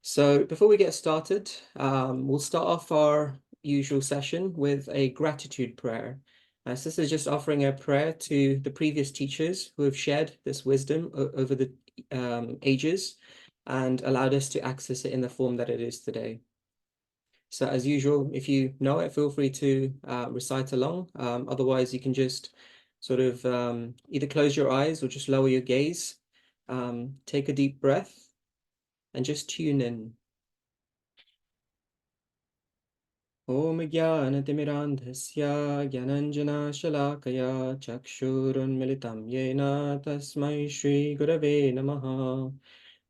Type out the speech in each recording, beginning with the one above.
So before we get started, we'll start off our usual session with a gratitude prayer. So this is just offering a prayer to the previous teachers who have shared this wisdom over the ages and allowed us to access it in the form that it is today. So as usual, if you know it, feel free to recite along. Otherwise, you can just sort of either close your eyes or just lower your gaze, take a deep breath, and just tune in. Om Jnanatimirandhasya Jnananjana-shalakaya Chakshurunmilitam Yena Tasmai Shri Gurave Namaha.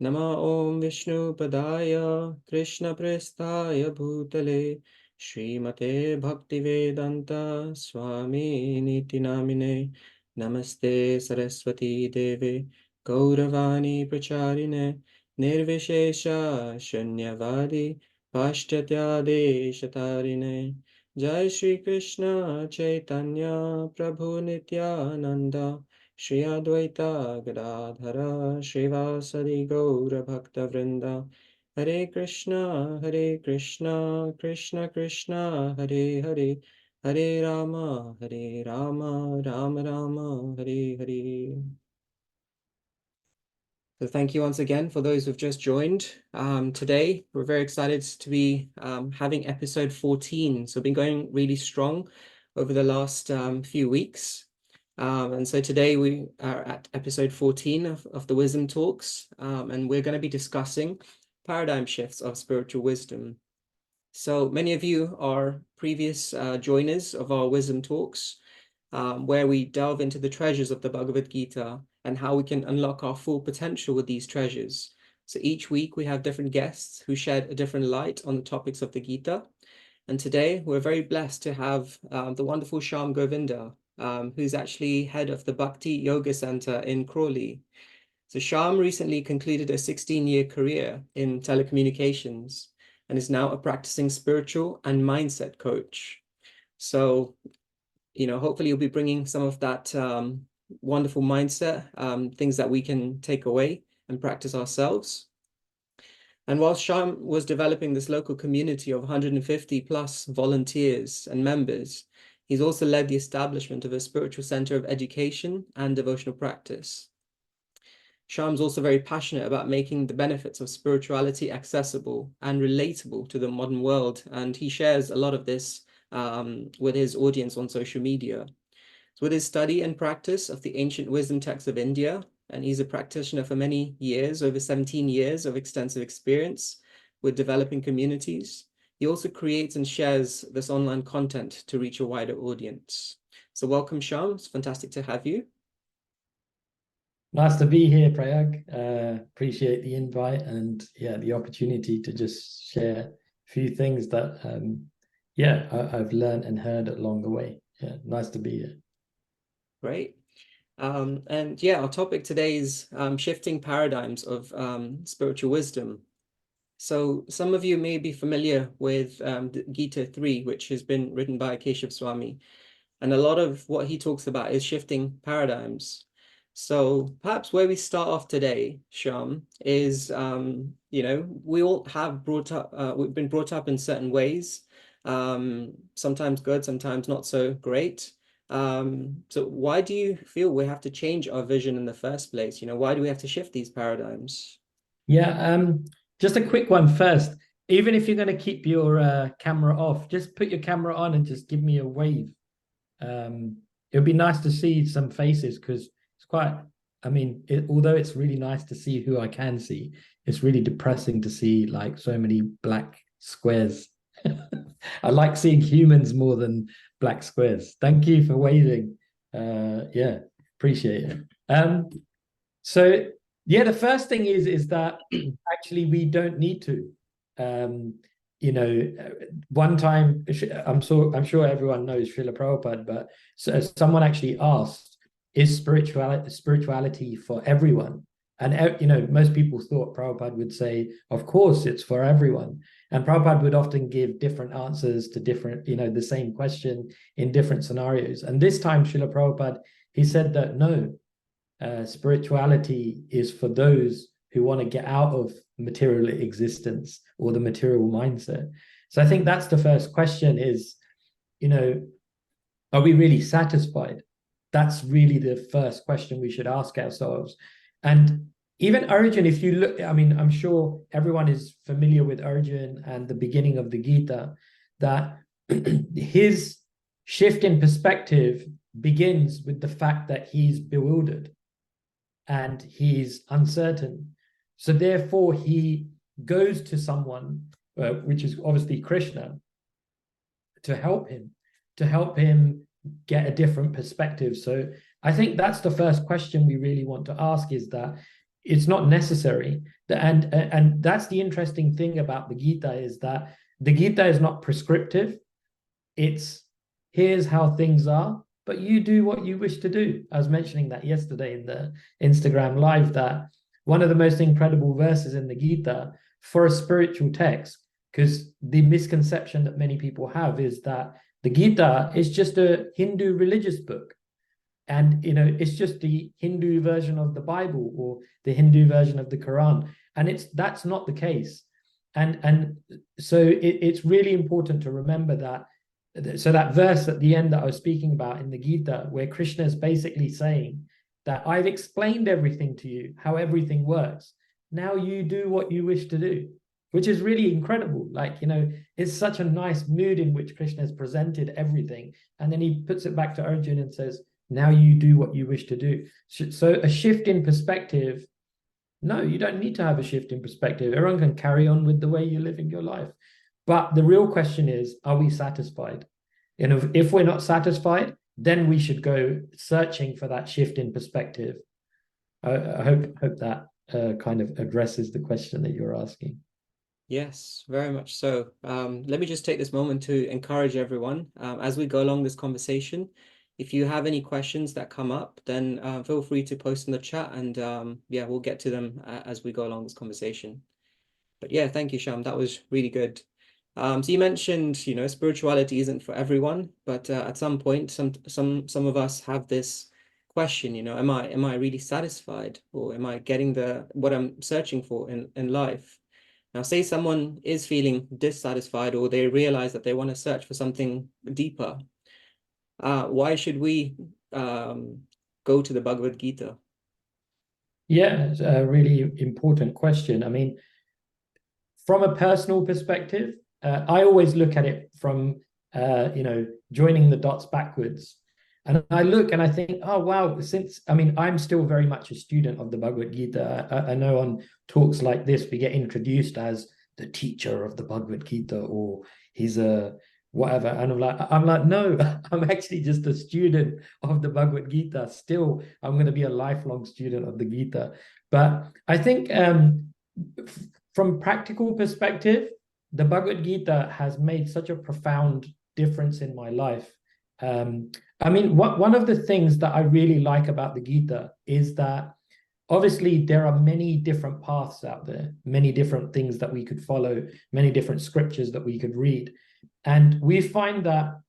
Nama Om Vishnu Padaya Krishna Prestaya Bhutale Srimate Bhaktivedanta Swami Niti Namine. Namaste Saraswati Deve Gauravani Pracharine Nirvishesha Shunyavadi Paschatya Jai Shri Krishna Chaitanya Prabhu Nityananda Shri Advaita Gadadhara Srivasadi Gaura Bhakta Vrinda Hare Krishna Krishna Krishna Hare Hare Hare Rama Rama Rama Hare Hare. So thank you once again for those who've just joined. Today, we're very excited to be having episode 14. So we've been going really strong over the last few weeks. And so today we are at episode 14 of the Wisdom Talks, and we're going to be discussing paradigm shifts of spiritual wisdom. So many of you are previous joiners of our Wisdom Talks, where we delve into the treasures of the Bhagavad-gita and how we can unlock our full potential with these treasures. So each week we have different guests who shed a different light on the topics of the Gita. And today we're very blessed to have the wonderful Shyam Govinda, who's actually head of the Bhakti Yoga Center in Crawley. So Shyam recently concluded a 16-year career in telecommunications and is now a practicing spiritual and mindset coach. So, hopefully you'll be bringing some of that wonderful mindset, things that we can take away and practice ourselves. And while Shyam was developing this local community of 150 plus volunteers and members, he's also led the establishment of a spiritual center of education and devotional practice. Shyam's also very passionate about making the benefits of spirituality accessible and relatable to the modern world, and he shares a lot of this with his audience on social media. So with his study and practice of the ancient wisdom texts of India, and he's a practitioner for many years, over 17 years of extensive experience with developing communities, he also creates and shares this online content to reach a wider audience. So welcome, Shyam. It's fantastic to have you. Nice to be here, Prayag. Appreciate the invite and the opportunity to just share a few things that I've learned and heard along the way. Yeah, nice to be here. Great. Our topic today is shifting paradigms of spiritual wisdom. So some of you may be familiar with Gita 3, which has been written by Keshav Swami. And a lot of what he talks about is shifting paradigms. So perhaps where we start off today, Shyam, is, we all have we've been brought up in certain ways, sometimes good, sometimes not so great. So why do you feel we have to change our vision in the first place? Why do we have to shift these paradigms? Just a quick one first. Even if you're going to keep your camera off, just put your camera on and just give me a wave. It would be nice to see some faces because it's quite, although it's really nice to see who I can see, it's really depressing to see like so many black squares. I like seeing humans more than black squares. Thank you for waving. Appreciate it. The first thing is that actually we don't need to. One time, I'm sure everyone knows Srila Prabhupada, but someone actually asked, is spirituality for everyone? And most people thought Prabhupada would say, of course, it's for everyone. And Prabhupada would often give different answers to different, the same question in different scenarios. And this time, Srila Prabhupada, he said that no, spirituality is for those who want to get out of material existence or the material mindset. So I think that's the first question is, are we really satisfied? That's really the first question we should ask ourselves. And even Arjun, if you look, I mean, I'm sure everyone is familiar with Arjun and the beginning of the Gita, that his shift in perspective begins with the fact that he's bewildered and he's uncertain. So therefore, he goes to someone, which is obviously Krishna, to help him get a different perspective. So I think that's the first question we really want to ask, is that it's not necessary. And that's the interesting thing about the Gita, is that the Gita is not prescriptive. It's here's how things are, but you do what you wish to do. I was mentioning that yesterday in the Instagram live, that one of the most incredible verses in the Gita for a spiritual text, because the misconception that many people have is that the Gita is just a Hindu religious book. And, it's just the Hindu version of the Bible or the Hindu version of the Quran. And that's not the case. And so it's really important to remember that. So that verse at the end that I was speaking about in the Gita, where Krishna is basically saying that I've explained everything to you, how everything works. Now you do what you wish to do, which is really incredible. Like, it's such a nice mood in which Krishna has presented everything. And then he puts it back to Arjuna and says, now you do what you wish to do. So a shift in perspective, no, you don't need to have a shift in perspective. Everyone can carry on with the way you're living your life. But the real question is, are we satisfied? If we're not satisfied, then we should go searching for that shift in perspective. I hope that kind of addresses the question that you're asking. Yes, very much so. Let me just take this moment to encourage everyone as we go along this conversation. If you have any questions that come up, then feel free to post in the chat, and yeah, we'll get to them as we go along this conversation. But yeah, thank you, Shyam. That was really good. So you mentioned, spirituality isn't for everyone, but at some point, some of us have this question, am I really satisfied, or am I getting what I'm searching for in life? Now, say someone is feeling dissatisfied, or they realize that they want to search for something deeper. Why should we go to the Bhagavad-gita? Yeah, it's a really important question. I mean, from a personal perspective, I always look at it from, joining the dots backwards. And I look and I think, oh, wow, I'm still very much a student of the Bhagavad-gita. I know on talks like this, we get introduced as the teacher of the Bhagavad-gita, or he's a whatever. And I'm like, no, I'm actually just a student of the Bhagavad-gita. Still, I'm going to be a lifelong student of the Gita. But I think from practical perspective, the Bhagavad-gita has made such a profound difference in my life. One of the things that I really like about the Gita is that obviously there are many different paths out there, many different things that we could follow, many different scriptures that we could read. And we find that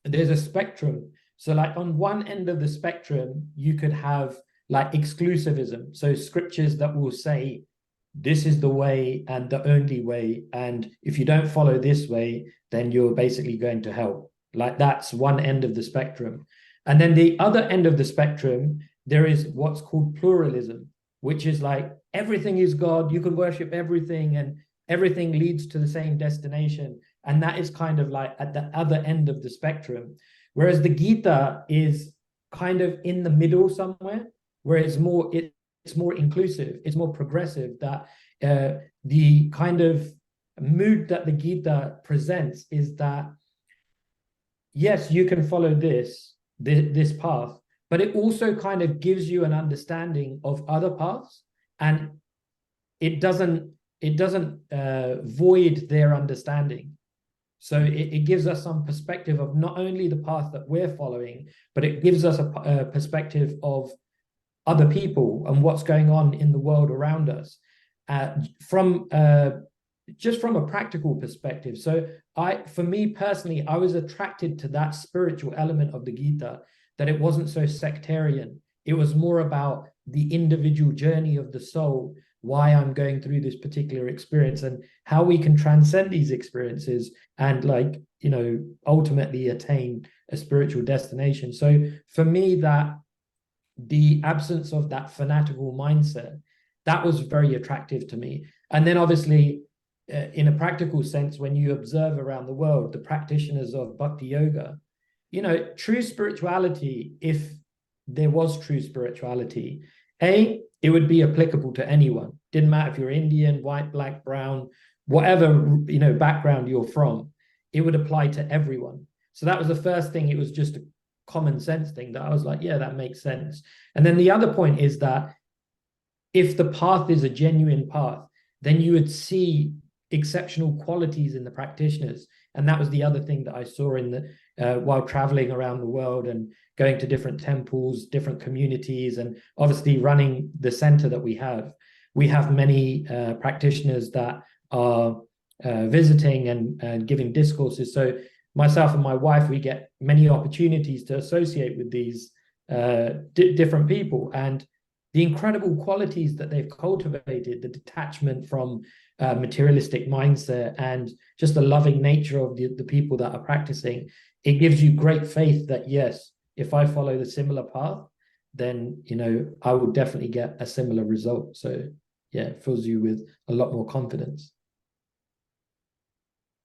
there's a spectrum. So like on one end of the spectrum, you could have like exclusivism. So scriptures that will say, this is the way and the only way. And if you don't follow this way, then you're basically going to hell. Like that's one end of the spectrum. And then the other end of the spectrum, there is what's called pluralism, which is like everything is God. You can worship everything and everything leads to the same destination. And that is kind of like at the other end of the spectrum. Whereas the Gita is kind of in the middle somewhere, where it's more inclusive, it's more progressive, that the kind of mood that the Gita presents is that, yes, you can follow this path, but it also kind of gives you an understanding of other paths, and it doesn't void their understanding. So it gives us some perspective of not only the path that we're following, but it gives us a perspective of other people and what's going on in the world around us, from a practical perspective. So for me personally, I was attracted to that spiritual element of the Gita, that it wasn't so sectarian. It was more about the individual journey of the soul, why I'm going through this particular experience and how we can transcend these experiences and, like, you know, ultimately attain a spiritual destination. So for me, that the absence of that fanatical mindset, that was very attractive to me. And then obviously, in a practical sense, when you observe around the world the practitioners of bhakti yoga, you know, true spirituality, if there was true spirituality, it would be applicable to anyone. Didn't matter if you're Indian, white, black, brown, whatever, you know, background you're from, it would apply to everyone. So that was the first thing. It was just a common sense thing that I was like, yeah, that makes sense. And then the other point is that if the path is a genuine path, then you would see exceptional qualities in the practitioners. And that was the other thing that I saw in the while traveling around the world and going to different temples, different communities, and obviously running the center that we have. We have many practitioners that are visiting and giving discourses. So myself and my wife, we get many opportunities to associate with these different people, and the incredible qualities that they've cultivated, the detachment from materialistic mindset and just the loving nature of the people that are practicing, it gives you great faith that, yes, if I follow the similar path, then, you know, I will definitely get a similar result. So yeah, it fills you with a lot more confidence.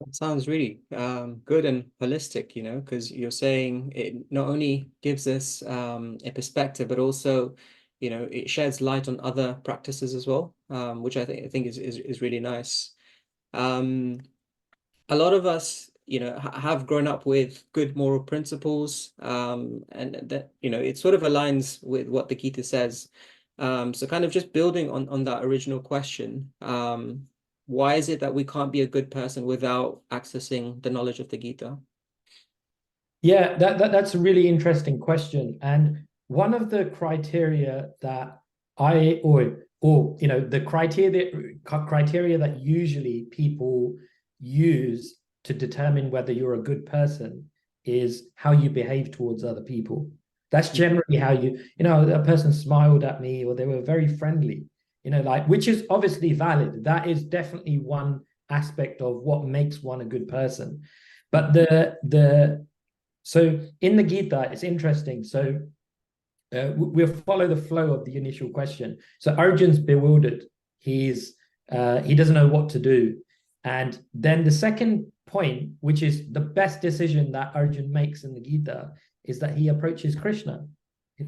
That sounds really good and holistic, you know, because you're saying it not only gives us a perspective, but also, you know, it sheds light on other practices as well, which I think is really nice. A lot of us, you know, have grown up with good moral principles, and that, you know, it sort of aligns with what the Gita says. So kind of just building on that original question, why is it that we can't be a good person without accessing the knowledge of the Gita? Yeah, that's a really interesting question. And one of the criteria that or you know, the criteria that usually people use to determine whether you're a good person is how you behave towards other people. That's generally how you know, a person smiled at me or they were very friendly, you know, like, which is obviously valid. That is definitely one aspect of what makes one a good person. But the so in the Gita, it's interesting. So we'll follow the flow of the initial question. So Arjun's bewildered. He doesn't know what to do. And then the second point, which is the best decision that Arjun makes in the Gita, is that he approaches Krishna.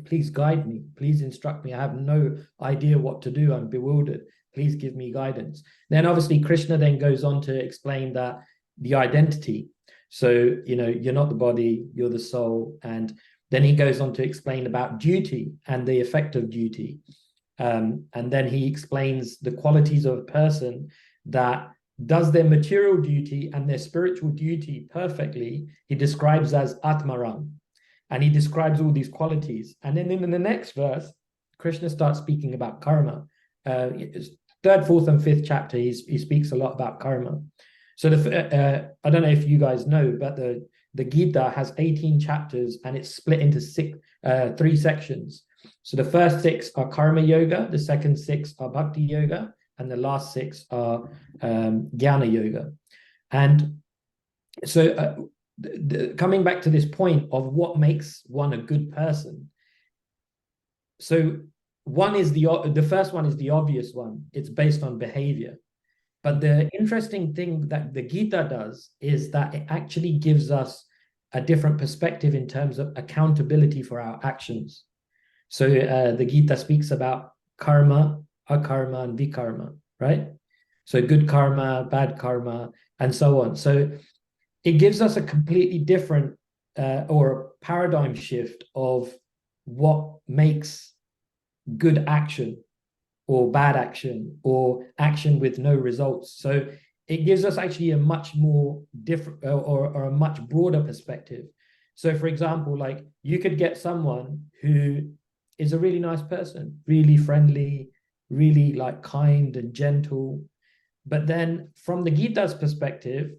Please guide me. Please instruct me. I have no idea what to do. I'm bewildered. Please give me guidance. Then obviously Krishna then goes on to explain that the identity. So, you know, you're not the body, you're the soul. And then he goes on to explain about duty and the effect of duty. And then he explains the qualities of a person that does their material duty and their spiritual duty perfectly. He describes as Atmaram. And he describes all these qualities. And then in the next verse, Krishna starts speaking about karma. Third, fourth, and fifth chapter, he speaks a lot about karma. So I don't know if you guys know, but the Gita has 18 chapters and it's split into three sections. So the first 6 are karma yoga, the second 6 are bhakti yoga, and the last 6 are jnana yoga. And so coming back to this point of what makes one a good person. So the first one is the obvious one. It's based on behavior. But the interesting thing that the Gita does is that it actually gives us a different perspective in terms of accountability for our actions. So the Gita speaks about karma, akarma, and vikarma, right? So good karma, bad karma, and so on. So it gives us a completely different or a paradigm shift of what makes good action or bad action or action with no results. So it gives us actually a much more different or a much broader perspective. So for example, like, you could get someone who is a really nice person, really friendly, really like kind and gentle. But then from the Gita's perspective,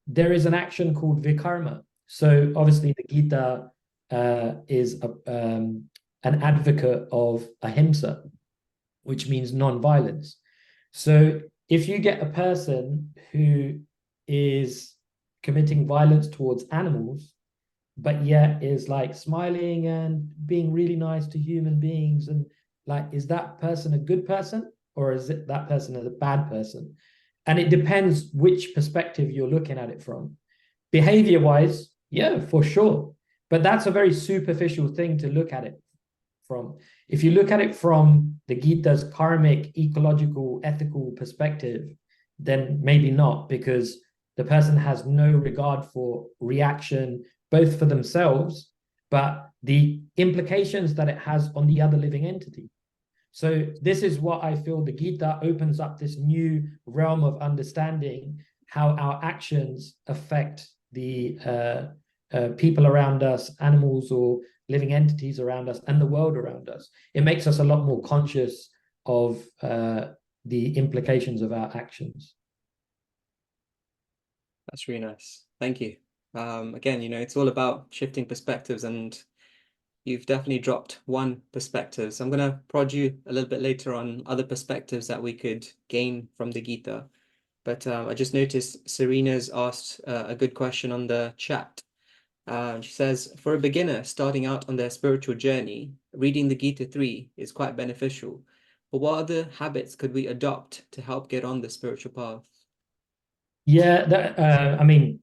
there is an action called vikarma. So obviously the Gita is an advocate of ahimsa, which means non-violence. So if you get a person who is committing violence towards animals, but yet is like smiling and being really nice to human beings, and like, is that person a good person, or is it that person a bad person? And it depends which perspective you're looking at it from. Behavior wise, yeah, for sure. But that's a very superficial thing to look at it from. If you look at it from the Gita's karmic, ecological, ethical perspective, then maybe not, because the person has no regard for reaction, both for themselves, but the implications that it has on the other living entity. So this is what I feel the Gita opens up, this new realm of understanding how our actions affect the people around us, animals or living entities around us, and the world around us. It makes us a lot more conscious of the implications of our actions. That's really nice. Thank you. Again, it's all about shifting perspectives, and you've definitely dropped one perspective. So I'm going to prod you a little bit later on other perspectives that we could gain from the Gita. But I just noticed Serena's asked a good question on the chat. She says, for a beginner starting out on their spiritual journey, reading the Gita 3 is quite beneficial. But what other habits could we adopt to help get on the spiritual path? Yeah, I mean,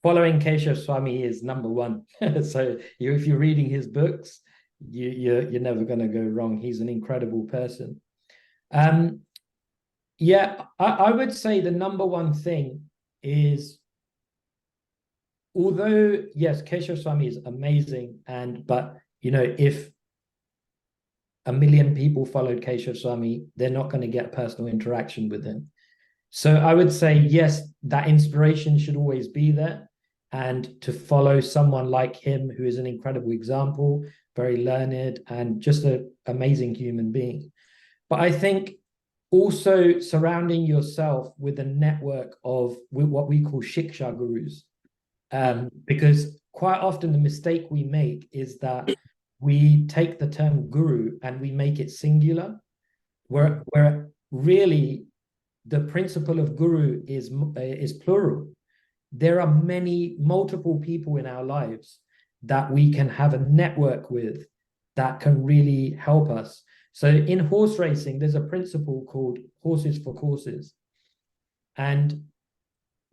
following Keshav Swami is number one. So if you're reading his books, you're never going to go wrong. He's an incredible person. Yeah, I would say the number one thing is, although yes, Keshav Swami is amazing, but if a million people followed Keshav Swami, they're not going to get personal interaction with him. So I would say, yes, that inspiration should always be there, and to follow someone like him, who is an incredible example, very learned, and just an amazing human being. But I think also surrounding yourself with a network of what we call shiksha gurus, because quite often the mistake we make is that we take the term guru and we make it singular, where really the principle of guru is plural. There are multiple people in our lives that we can have a network with that can really help us. So in horse racing, there's a principle called horses for courses. And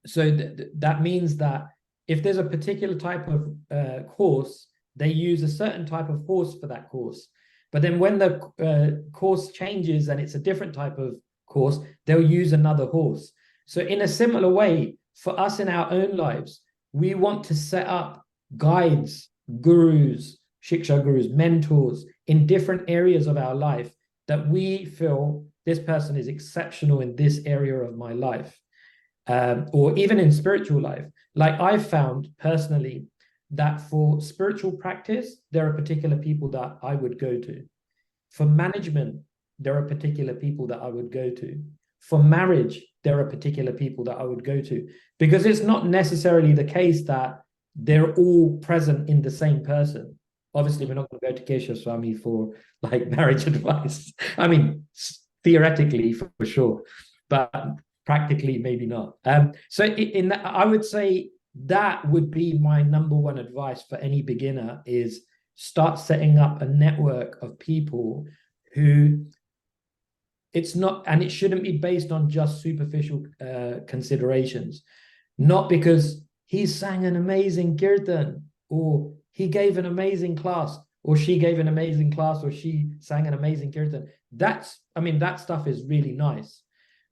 so that means that if there's a particular type of course, they use a certain type of horse for that course. But then when the course changes and it's a different type of course, they'll use another horse. So in a similar way, for us in our own lives, we want to set up guides, gurus, shiksha gurus, mentors in different areas of our life that we feel this person is exceptional in this area of my life. Or even in spiritual life. Like I've found personally that for spiritual practice, there are particular people that I would go to. For management, there are particular people that I would go to. For marriage, there are particular people that I would go to, because it's not necessarily the case that they're all present in the same person. Obviously, we're not going to go to Keshav Swami for like marriage advice. I mean, theoretically for sure, but practically maybe not. So in that, I would say that would be my number one advice for any beginner: is start setting up a network of people who, it's not, and it shouldn't be based on just superficial considerations. Not because he sang an amazing kirtan, or he gave an amazing class, or she gave an amazing class, or she sang an amazing kirtan. I mean, that stuff is really nice.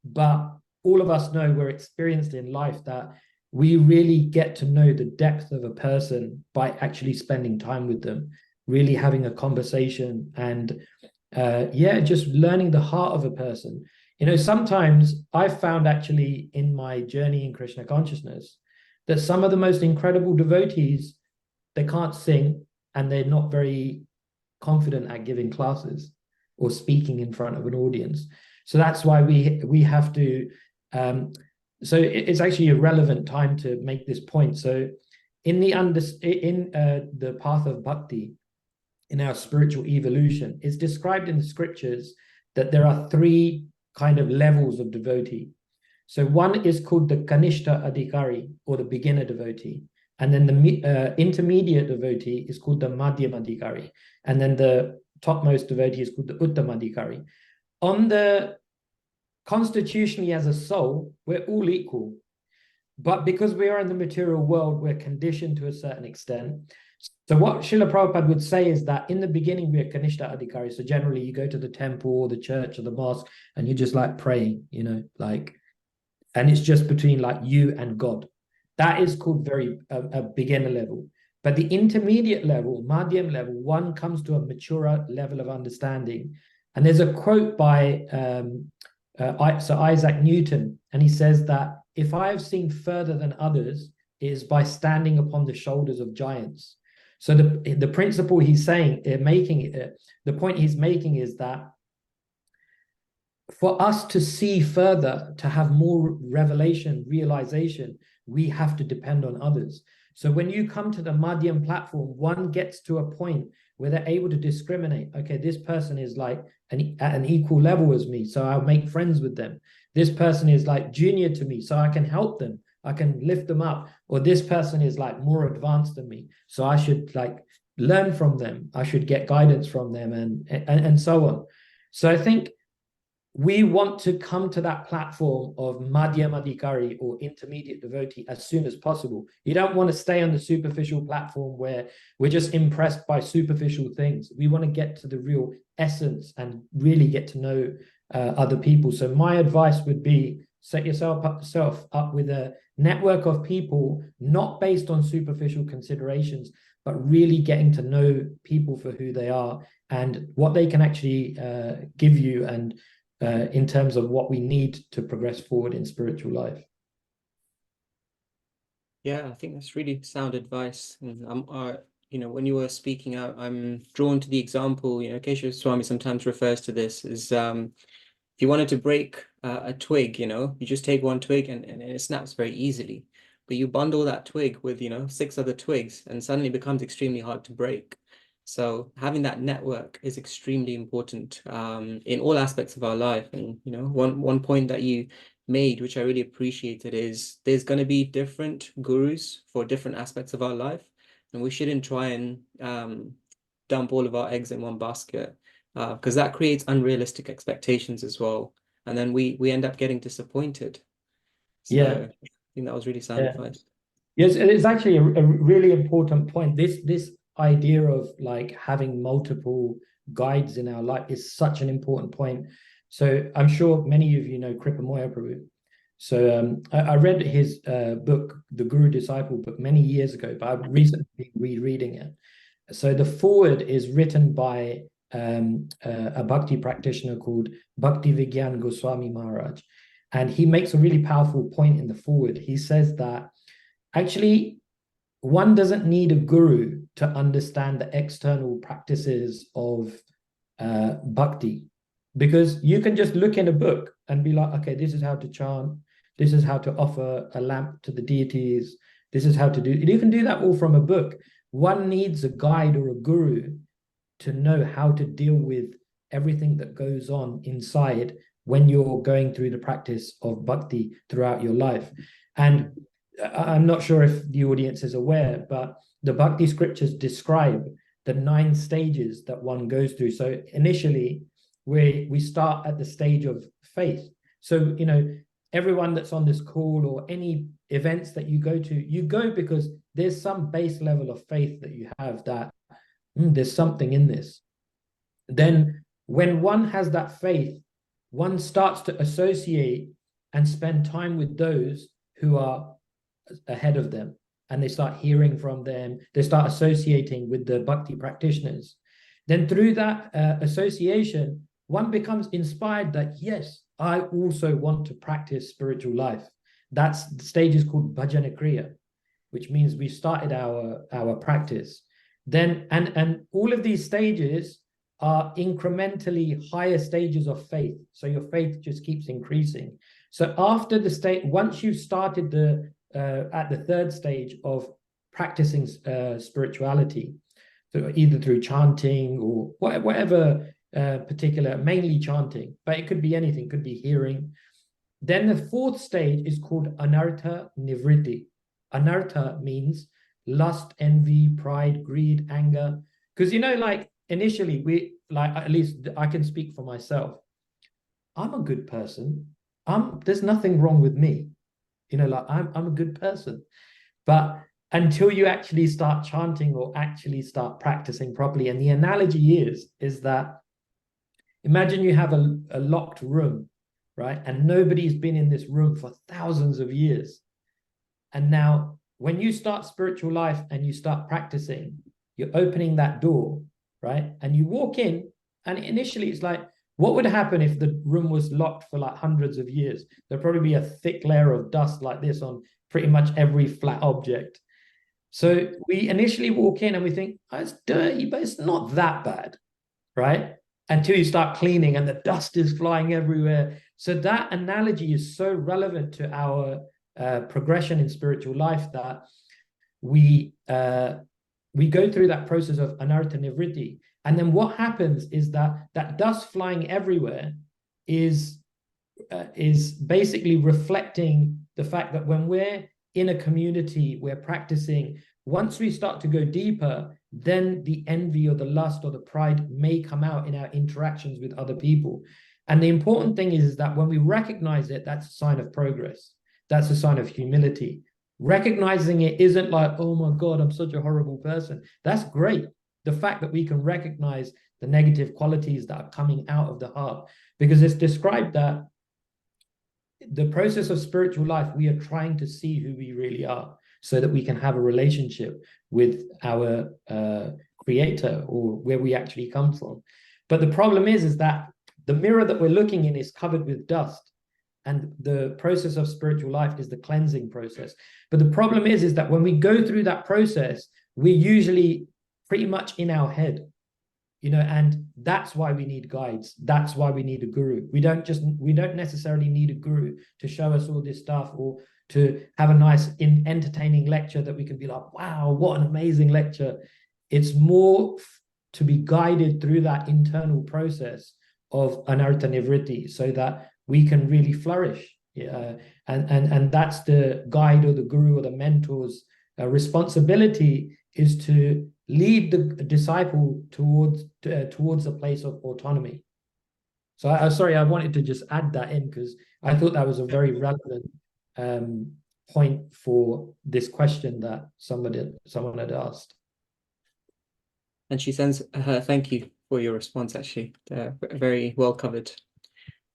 But all of us know, we're experienced in life, that we really get to know the depth of a person by actually spending time with them, really having a conversation, and just learning the heart of a person. Sometimes I've found, actually, in my journey in Krishna consciousness, that some of the most incredible devotees, they can't sing, and they're not very confident at giving classes or speaking in front of an audience. So that's why we have to. So it's actually a relevant time to make this point. So in the path of bhakti, in our spiritual evolution, it's described in the scriptures that there are three kind of levels of devotee. So one is called the Kanishta Adhikari, or the beginner devotee. And then the intermediate devotee is called the Madhyam Adhikari. And then the topmost devotee is called the Uttama Adhikari. On the constitutionally as a soul, we're all equal. But because we are in the material world, we're conditioned to a certain extent. So what Srila Prabhupada would say is that in the beginning, we are Kanishta Adhikari. So generally, you go to the temple or the church or the mosque, and you're just like praying, and it's just between like you and God. That is called a beginner level. But the intermediate level, Madhyam level, one comes to a mature level of understanding. And there's a quote by Sir Isaac Newton, and he says that if I have seen further than others, it is by standing upon the shoulders of giants. So the principle he's saying, the point he's making is that for us to see further, to have more revelation, realization, we have to depend on others. So when you come to the Madhyam platform, one gets to a point where they're able to discriminate. Okay, this person is like at an equal level as me, so I'll make friends with them. This person is like junior to me, so I can help them. I can lift them up. Or this person is like more advanced than me, so I should like learn from them. I should get guidance from them, and so on. So I think we want to come to that platform of Madhyam Adhikari, or intermediate devotee, as soon as possible. You don't want to stay on the superficial platform where we're just impressed by superficial things. We want to get to the real essence and really get to know other people. So my advice would be, set yourself up with a network of people, not based on superficial considerations, but really getting to know people for who they are and what they can actually give you, and in terms of what we need to progress forward in spiritual life. Yeah, I think that's really sound advice. And when you were speaking out, I'm drawn to the example, Keshav Swami sometimes refers to this as if you wanted to break a twig, you just take one twig and it snaps very easily. But you bundle that twig with, 6 other twigs, and suddenly it becomes extremely hard to break. So having that network is extremely important in all aspects of our life. And one point that you made, which I really appreciated, is there's going to be different gurus for different aspects of our life, and we shouldn't try and dump all of our eggs in one basket, because that creates unrealistic expectations as well, and then we end up getting disappointed. So Yeah, I think that was really sound advice. Yes, it's actually a really important point. This idea of like having multiple guides in our life is such an important point. So I'm sure many of you know Kripamoya Prabhu. So I read his book, the Guru Disciple book, many years ago, but I've recently been rereading it. So the foreword is written by a bhakti practitioner called Bhakti Vigyan Goswami Maharaj. And he makes a really powerful point in the foreword. He says that actually, one doesn't need a guru to understand the external practices of bhakti, because you can just look in a book and be like, okay, this is how to chant, this is how to offer a lamp to the deities, this is how to do. You can do that all from a book. One needs a guide or a guru to know how to deal with everything that goes on inside when you're going through the practice of bhakti throughout your life. And I'm not sure if the audience is aware, but the bhakti scriptures describe the 9 stages that one goes through. So initially, we start at the stage of faith. So, everyone that's on this call or any events that you go because there's some base level of faith that you have that there's something in this. Then when one has that faith, one starts to associate and spend time with those who are ahead of them, and they start hearing from them, they start associating with the bhakti practitioners. Then through that association, one becomes inspired that, yes, I also want to practice spiritual life. That's the stage is called bhajana kriya, which means we started our practice. Then and all of these stages are incrementally higher stages of faith. So your faith just keeps increasing. So after the state, once you've started at the 3rd stage of practicing spirituality, so either through chanting or whatever particular, mainly chanting, but it could be anything, could be hearing. Then the fourth stage is called anartha nivritti. Anartha means lust, envy, pride, greed, anger. Because, like initially at least I can speak for myself. I'm a good person. There's nothing wrong with me. Like I'm a good person. But until you actually start chanting or actually start practicing properly, and the analogy is that imagine you have a locked room, right? And nobody's been in this room for thousands of years. And now when you start spiritual life and you start practicing, you're opening that door, right? And you walk in, and initially it's like, what would happen if the room was locked for like hundreds of years? There'd probably be a thick layer of dust like this on pretty much every flat object. So we initially walk in and we think, oh, it's dirty, but it's not that bad, right? Until you start cleaning and the dust is flying everywhere. So that analogy is so relevant to our progression in spiritual life that we go through that process of anartha nivritti. And then what happens is that dust flying everywhere is basically reflecting the fact that when we're in a community, we're practicing, once we start to go deeper, then the envy or the lust or the pride may come out in our interactions with other people. And the important thing is that when we recognize it, that's a sign of progress. That's a sign of humility. Recognizing it isn't like, oh my God, I'm such a horrible person. That's great. The fact that we can recognize the negative qualities that are coming out of the heart, because it's described that the process of spiritual life, we are trying to see who we really are so that we can have a relationship with our creator or where we actually come from. But the problem is that the mirror that we're looking in is covered with dust. And the process of spiritual life is the cleansing process. But the problem is that when we go through that process, we're usually pretty much in our head, and that's why we need guides. That's why we need a guru. We don't necessarily need a guru to show us all this stuff or to have a nice entertaining lecture that we can be like, wow, what an amazing lecture. It's more to be guided through that internal process of anartha nivritti so that we can really flourish. And that's the guide or the guru or the mentor's responsibility, is to lead the disciple towards a place of autonomy. So sorry, I wanted to just add that in because I thought that was a very relevant point for this question that someone had asked. And she sends her thank you for your response, actually. Very well covered.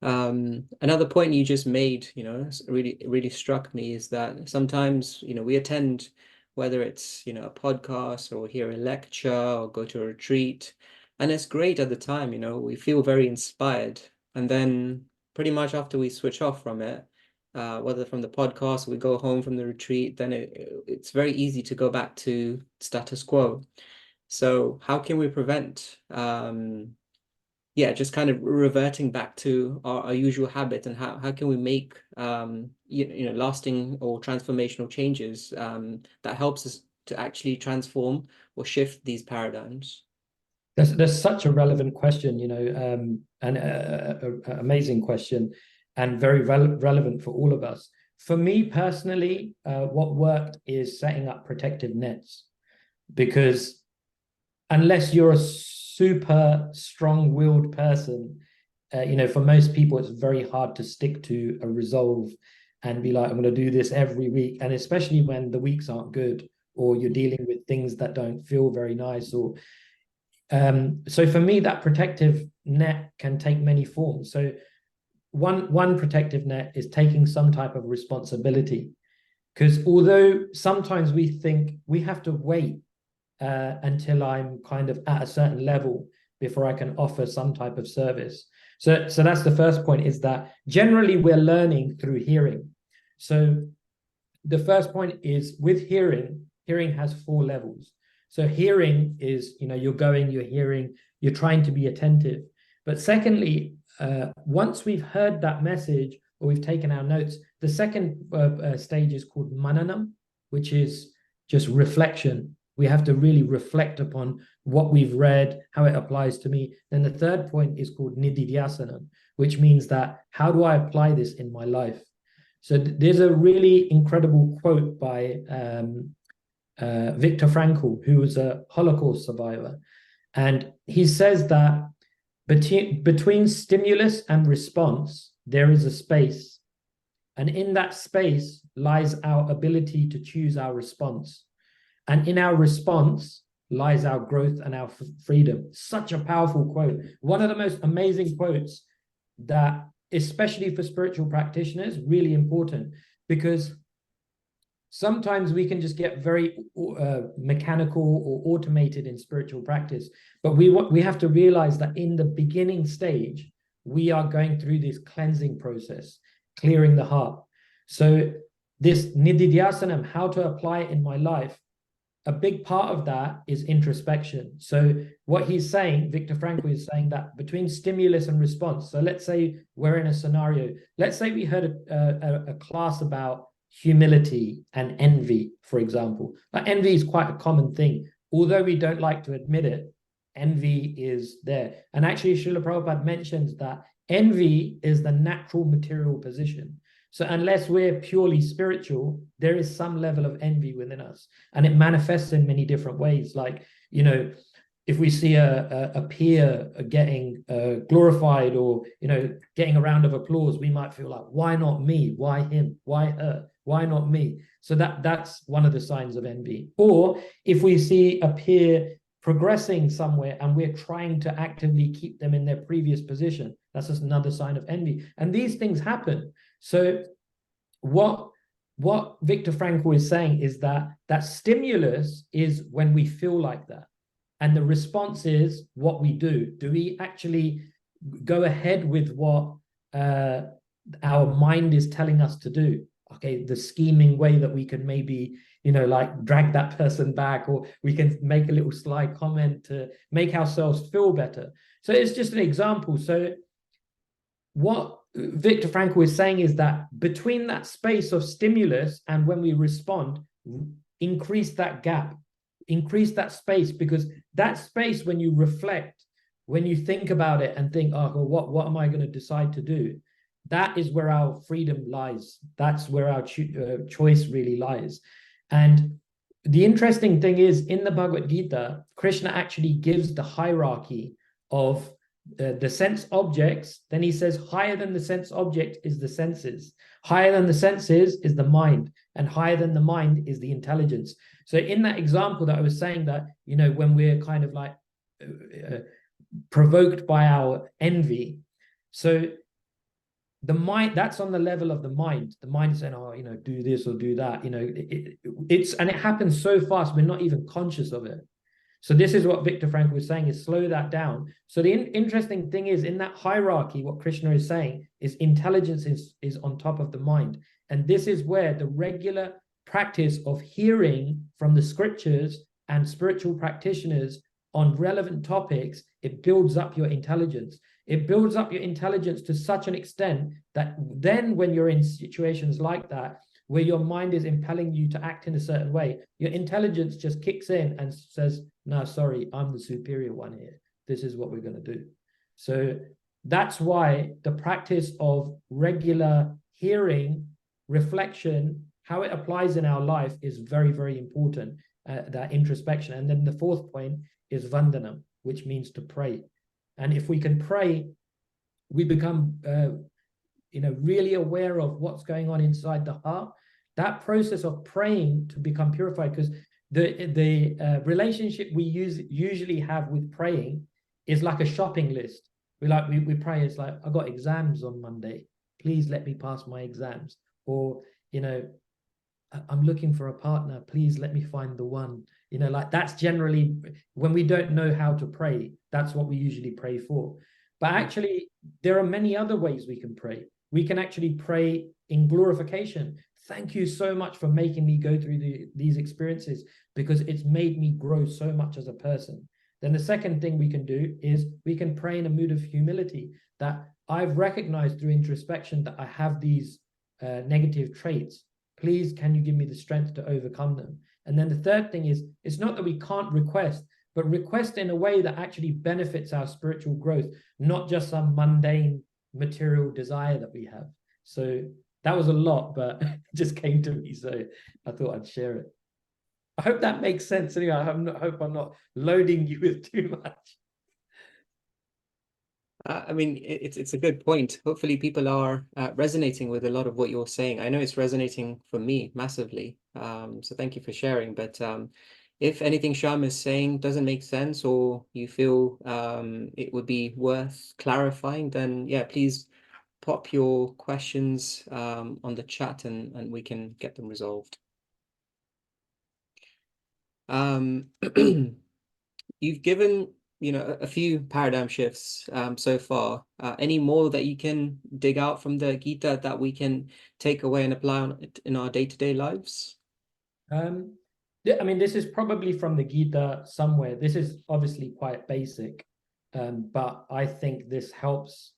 Another point you just made, really struck me, is that sometimes, we attend, whether it's, a podcast or hear a lecture or go to a retreat, and it's great at the time, we feel very inspired. And then pretty much after we switch off from it, whether from the podcast or we go home from the retreat, then it's very easy to go back to status quo. So how can we prevent just kind of reverting back to our usual habit, and how can we make lasting or transformational changes that helps us to actually transform or shift these paradigms? There's such a relevant question, and an amazing question, and very relevant for all of us. For me personally, what worked is setting up protective nets, because unless you're a super strong-willed person, for most people, it's very hard to stick to a resolve and be like, I'm going to do this every week. And especially when the weeks aren't good, or you're dealing with things that don't feel very nice. Or so for me, that protective net can take many forms. So one protective net is taking some type of responsibility, because although sometimes we think we have to wait until I'm kind of at a certain level before I can offer some type of service. So that's the first point, is that generally we're learning through hearing. So the first point is, with hearing has 4 levels. So hearing is, you're hearing, you're trying to be attentive. But secondly, once we've heard that message or we've taken our notes, the second stage is called mananam, which is just reflection, We have to really reflect upon what we've read, how it applies to me. Then the third point is called nididhyasana, which means that how do I apply this in my life? So there's a really incredible quote by Viktor Frankl, who was a Holocaust survivor. And he says that between stimulus and response, there is a space. And in that space lies our ability to choose our response. And in our response lies our growth and our freedom. Such a powerful quote. One of the most amazing quotes that, especially for spiritual practitioners, really important, because sometimes we can just get very mechanical or automated in spiritual practice. But we have to realize that in the beginning stage, we are going through this cleansing process, clearing the heart. So this nididhyasana, how to apply it in my life, a big part of that is introspection. So what he's saying, Viktor Frankl is saying that between stimulus and response. So let's say we're in a scenario. Let's say we heard a class about humility and envy, for example. Like, envy is quite a common thing. Although we don't like to admit it, envy is there. And actually, Srila Prabhupada mentions that envy is the natural material position. So unless we're purely spiritual, there is some level of envy within us. And it manifests in many different ways. Like, you know, if we see a peer getting glorified, or, you know, getting a round of applause, we might feel like, why not me? Why him? Why her? Why not me? So that's one of the signs of envy. Or if we see a peer progressing somewhere and we're trying to actively keep them in their previous position, that's just another sign of envy. And these things happen. So what Viktor Frankl is saying is that stimulus is when we feel like that. And the response is what we do. Do we actually go ahead with what our mind is telling us to do? Okay, the scheming way that we can maybe, you know, like drag that person back, or we can make a little sly comment to make ourselves feel better. So it's just an example. So what Viktor Frankl is saying is that between that space of stimulus and when we respond, increase that gap, increase that space, because that space, when you reflect, when you think about it and think, oh, well, what am I going to decide to do? That is where our freedom lies. That's where our choice really lies. And the interesting thing is, in the Bhagavad-gita, Krishna actually gives the hierarchy of the sense objects. Then he says higher than the sense object is the senses, higher than the senses is the mind, and higher than the mind is the intelligence. So in that example that I was saying, that, you know, when we're kind of like provoked by our envy, so the mind, that's on the level of the mind. The mind is saying, oh, you know, do this or do that, you know, and it happens so fast we're not even conscious of it. So this is what Viktor Frankl was saying, is slow that down. So the interesting thing is, in that hierarchy, what Krishna is saying is intelligence is on top of the mind. And this is where the regular practice of hearing from the scriptures and spiritual practitioners on relevant topics, it builds up your intelligence. It builds up your intelligence to such an extent that then when you're in situations like that, where your mind is impelling you to act in a certain way, your intelligence just kicks in and says, no, sorry, I'm the superior one here. This is what we're going to do. So that's why the practice of regular hearing, reflection, how it applies in our life is very, very important, that introspection. And then the fourth point is vandanam, which means to pray. And if we can pray, we become really aware of what's going on inside the heart. That process of praying to become purified, because the relationship we usually have with praying is like a shopping list. We pray, it's like, I got exams on Monday, please let me pass my exams. Or, you know, I'm looking for a partner, please let me find the one. You know, like, that's generally when we don't know how to pray, that's what we usually pray for. But actually, there are many other ways we can pray. We can actually pray in glorification. Thank you so much for making me go through these experiences, because it's made me grow so much as a person. Then the second thing we can do is we can pray in a mood of humility, that I've recognized through introspection that I have these negative traits. Please, can you give me the strength to overcome them? And then the third thing is, it's not that we can't request, but request in a way that actually benefits our spiritual growth, not just some mundane material desire that we have. So that was a lot, but it just came to me, so I thought I'd share it. I hope that makes sense. Anyway, I hope I'm not loading you with too much. I mean, it's a good point. Hopefully, people are resonating with a lot of what you're saying. I know it's resonating for me massively. So thank you for sharing. But if anything Shyam is saying doesn't make sense, or you feel it would be worth clarifying, then yeah, please pop your questions on the chat, and we can get them resolved. You've given, a few paradigm shifts so far. Any more that you can dig out from the Gita that we can take away and apply on it in our day-to-day lives? I mean, this is probably from the Gita somewhere. This is obviously quite basic, but I think this helps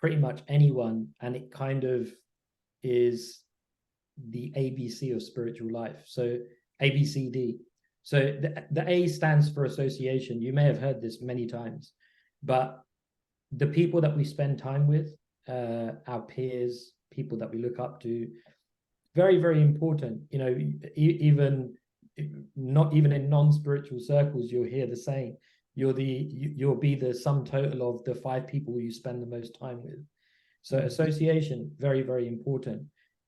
pretty much anyone, and it kind of is the ABC of spiritual life. So ABCD. So the A stands for association. You may have heard this many times, but the people that we spend time with, our peers, people that we look up to, very, very important. Even not even in non-spiritual circles, you'll hear the saying, you'll be the sum total of the 5 people you spend the most time with. So association, very, very important.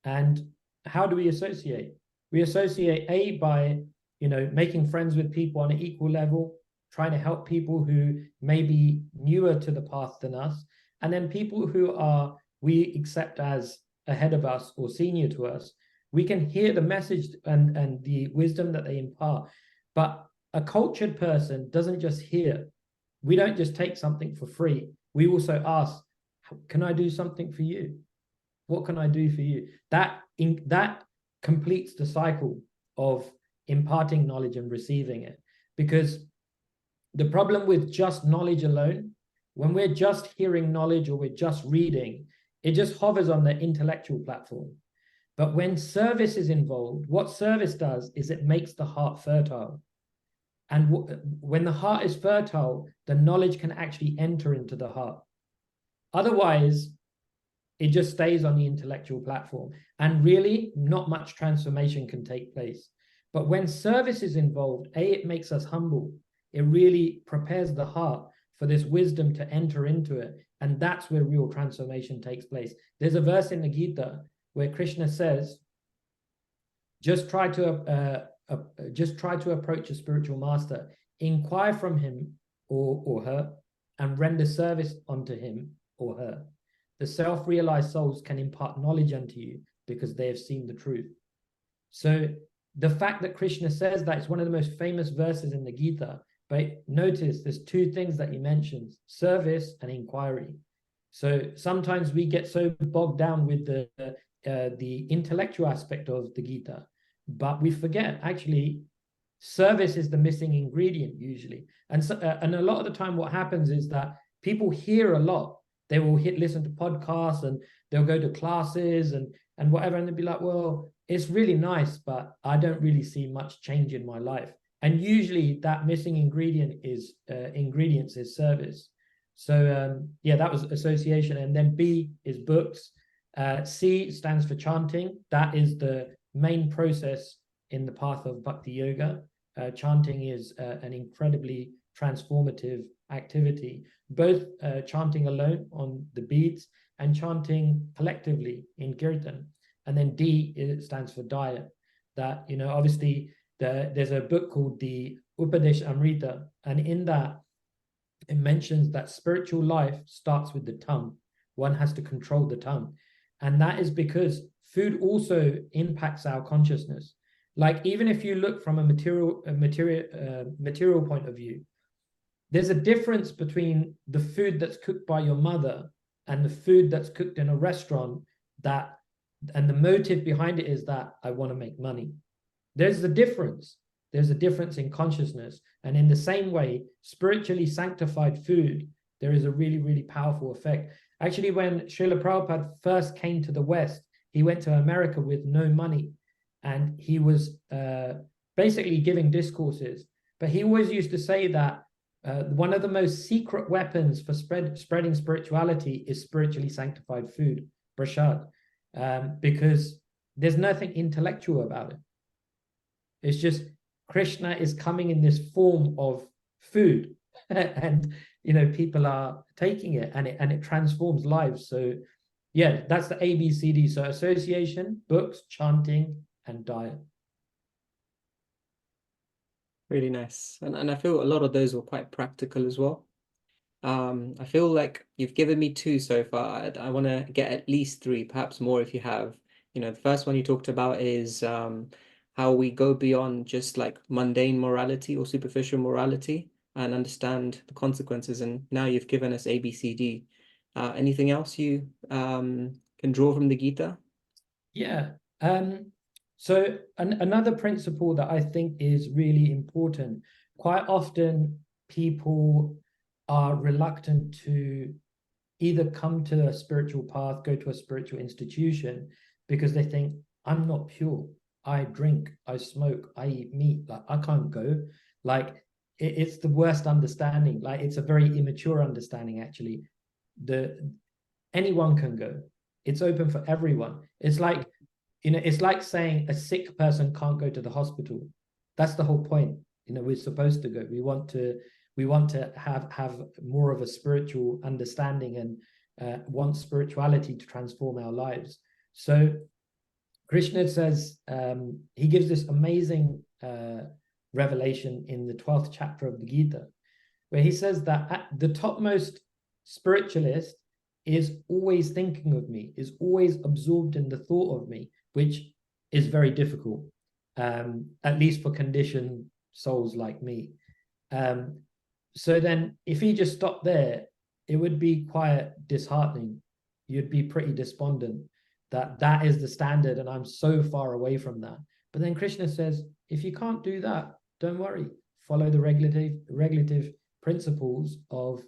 And how do we associate? We associate by making friends with people on an equal level, trying to help people who may be newer to the path than us, and then people who we accept as ahead of us or senior to us. We can hear the message and the wisdom that they impart. But a cultured person doesn't just hear. We don't just take something for free. We also ask, can I do something for you? What can I do for you? That completes the cycle of imparting knowledge and receiving it. Because the problem with just knowledge alone, when we're just hearing knowledge or we're just reading, it just hovers on the intellectual platform. But when service is involved, what service does is it makes the heart fertile. And when the heart is fertile, the knowledge can actually enter into the heart. Otherwise, it just stays on the intellectual platform. And really, not much transformation can take place. But when service is involved, it makes us humble. It really prepares the heart for this wisdom to enter into it. And that's where real transformation takes place. There's a verse in the Gita where Krishna says, just try to approach a spiritual master, inquire from him or her, and render service unto him or her. The self-realized souls can impart knowledge unto you because they have seen the truth. So the fact that Krishna says that is one of the most famous verses in the Gita. But notice there's 2 things that he mentions: service and inquiry. So sometimes we get so bogged down with the intellectual aspect of the Gita, but we forget actually service is the missing ingredient usually. And so, and a lot of the time what happens is that people hear a lot. They will listen to podcasts and they'll go to classes and whatever, and they'll be like, well, it's really nice, but I don't really see much change in my life. And usually that missing ingredient is service. So yeah, that was association. And then B is books. C stands for chanting. That is the main process in the path of Bhakti Yoga. Chanting is an incredibly transformative activity, both chanting alone on the beads and chanting collectively in Kirtan. And then D, it stands for diet. That, obviously there's a book called the Upadesh Amrita, and in that it mentions that spiritual life starts with the tongue. One has to control the tongue. And that is because food also impacts our consciousness. Like, even if you look from a material point of view, there's a difference between the food that's cooked by your mother and the food that's cooked in a restaurant, and the motive behind it is that I want to make money. There's a difference. There's a difference in consciousness. And in the same way, spiritually sanctified food, there is a really, really powerful effect. Actually, when Srila Prabhupada first came to the West, he went to America with no money. And he was basically giving discourses. But he always used to say that one of the most secret weapons for spreading spirituality is spiritually sanctified food, prasad, because there's nothing intellectual about it. It's just Krishna is coming in this form of food, and people are taking it, and it transforms lives. So yeah, that's the ABCD. So association, books, chanting, and diet. Really nice. And I feel a lot of those were quite practical as well. I feel like you've given me two so far. I want to get at least three, perhaps more if you have. The first one you talked about is how we go beyond just like mundane morality or superficial morality and understand the consequences. And now you've given us ABCD. Anything else you can draw from the Gita? Yeah. So another principle that I think is really important, quite often people are reluctant to either come to a spiritual path, go to a spiritual institution, because they think, I'm not pure. I drink, I smoke, I eat meat. Like, I can't go. Like, it's the worst understanding. Like, it's a very immature understanding, actually. Anyone can go. It's open for everyone. It's like saying a sick person can't go to the hospital. That's the whole point. We're supposed to go. We want to have more of a spiritual understanding, and want spirituality to transform our lives. So Krishna says, he gives this amazing revelation in the 12th chapter of the Gita, where he says that at the topmost spiritualist is always thinking of me, is always absorbed in the thought of me, which is very difficult, at least for conditioned souls like me. So then if he just stopped there, it would be quite disheartening. You'd be pretty despondent that is the standard, and I'm so far away from that. But then Krishna says, if you can't do that, don't worry. Follow the regulative principles of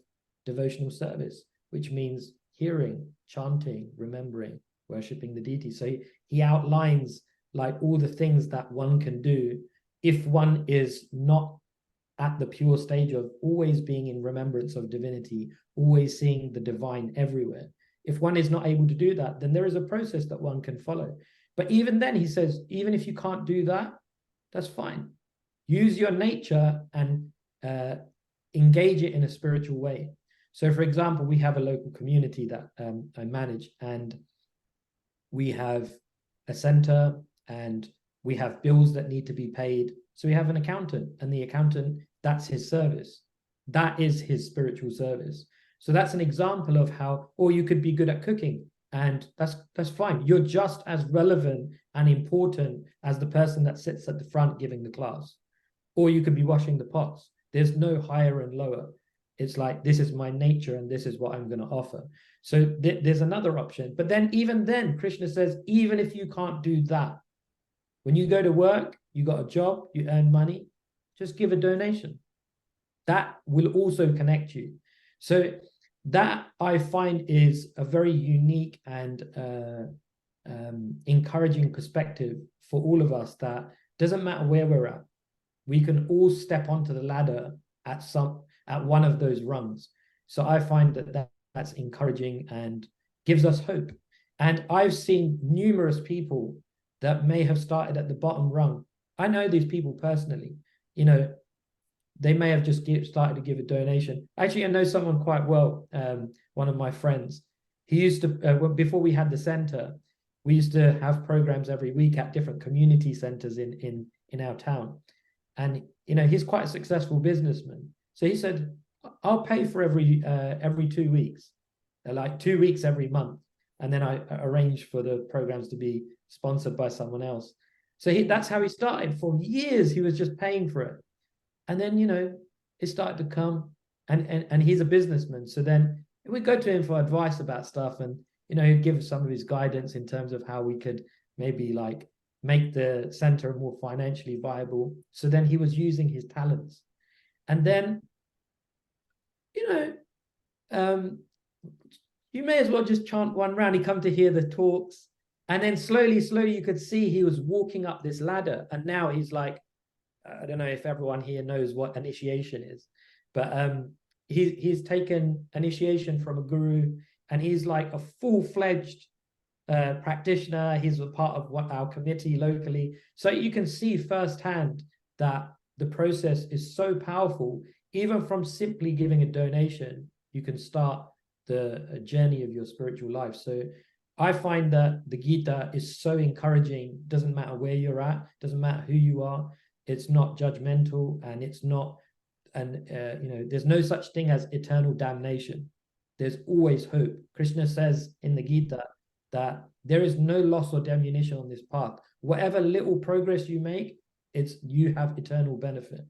devotional service, which means hearing, chanting, remembering, worshipping the deity. So he outlines like all the things that one can do if one is not at the pure stage of always being in remembrance of divinity, always seeing the divine everywhere. If one is not able to do that, then there is a process that one can follow. But even then, he says, even if you can't do that, that's fine. Use your nature and engage it in a spiritual way. So, for example, we have a local community that I manage, and we have a center, and we have bills that need to be paid. So we have an accountant, and the accountant, that's his service. That is his spiritual service. So that's an example of how, or you could be good at cooking, and that's fine. You're just as relevant and important as the person that sits at the front giving the class. Or you could be washing the pots. There's no higher and lower. It's like, this is my nature and this is what I'm going to offer. So there's another option. But then, even then, Krishna says, even if you can't do that, when you go to work, you got a job, you earn money, just give a donation. That will also connect you. So that, I find, is a very unique and encouraging perspective for all of us, that doesn't matter where we're at. We can all step onto the ladder at one of those rungs. So I find that's encouraging and gives us hope. And I've seen numerous people that may have started at the bottom rung. I know these people personally. They may have just started to give a donation. Actually, I know someone quite well, one of my friends. He used to, before we had the center, we used to have programs every week at different community centers in our town. And, he's quite a successful businessman. So he said, I'll pay for every 2 weeks, like 2 weeks every month. And then I arrange for the programs to be sponsored by someone else. So that's how he started. For years, he was just paying for it. And then, it started to come, and he's a businessman. So then we go to him for advice about stuff, and, he'd give some of his guidance in terms of how we could maybe like make the center more financially viable. So then he was using his talents. And then, you may as well just chant one round. He'd come to hear the talks. And then slowly, you could see he was walking up this ladder. And now he's like I don't know if everyone here knows what initiation is, but he's taken initiation from a guru, and he's like a full-fledged practitioner. He's a part of what our committee locally. So you can see firsthand that the process is so powerful. Even from simply giving a donation, you can start the journey of your spiritual life. So I find that the Gita is so encouraging. Doesn't matter where you're at, doesn't matter who you are. It's not judgmental, and it's not, and there's no such thing as eternal damnation. There's always hope. Krishna says in the Gita that there is no loss or diminution on this path. Whatever little progress you make, you have eternal benefit.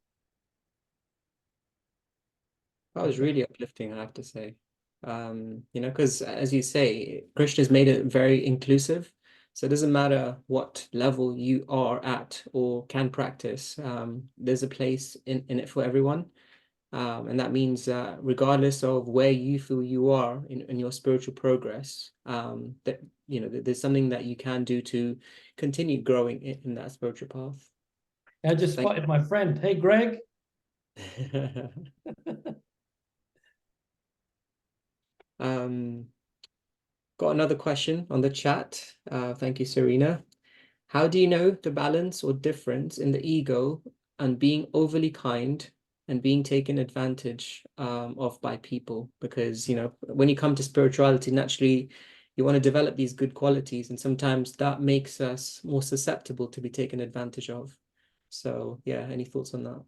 That was really uplifting, I have to say. Because as you say, Krishna's made it very inclusive. So it doesn't matter what level you are at or can practice, there's a place in it for everyone. And that means regardless of where you feel you are in your spiritual progress, that there's something that you can do to continue growing in that spiritual path. I just spotted my friend. Hey, Greg. Got another question on the chat. Thank you, Serena. How do you know the balance or difference in the ego and being overly kind and being taken advantage of by people? Because, when you come to spirituality, naturally, you want to develop these good qualities, and sometimes that makes us more susceptible to be taken advantage of. So, yeah, any thoughts on that?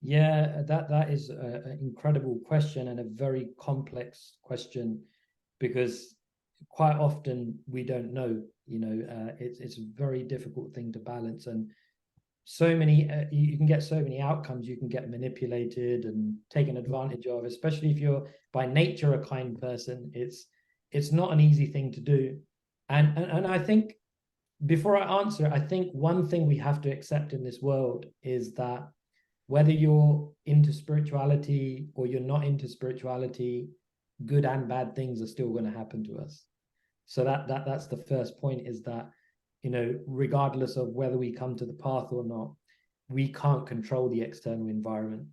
Yeah, that is an incredible question, and a very complex question, because quite often we don't know. It's a very difficult thing to balance, and so many you can get so many outcomes. You can get manipulated and taken advantage of, especially if you're by nature a kind person. It's not an easy thing to do, and I think, before I answer, I think one thing we have to accept in this world is that whether you're into spirituality or you're not into spirituality, good and bad things are still going to happen to us. So that's the first point, is that, regardless of whether we come to the path or not, we can't control the external environment,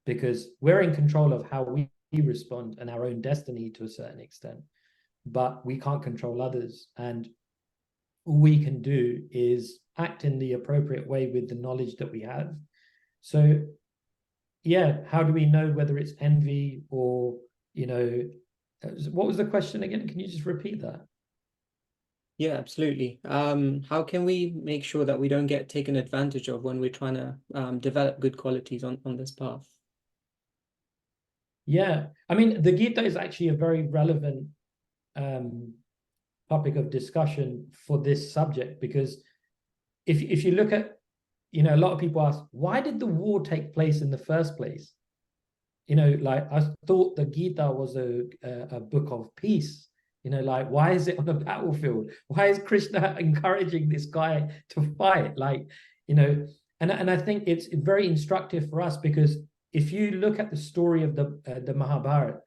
because we're in control of how we respond and our own destiny to a certain extent, but we can't control others. And all we can do is act in the appropriate way with the knowledge that we have. So, yeah, how do we know whether it's envy or, what was the question again? Can you just repeat that? Yeah, absolutely. How can we make sure that we don't get taken advantage of when we're trying to develop good qualities on this path? Yeah, I mean, the Gita is actually a very relevant topic of discussion for this subject, because if you look at, a lot of people ask, why did the war take place in the first place? Like, I thought the Gita was a book of peace. Like, why is it on the battlefield? Why is Krishna encouraging this guy to fight? Like, and I think it's very instructive for us, because if you look at the story of the Mahabharata,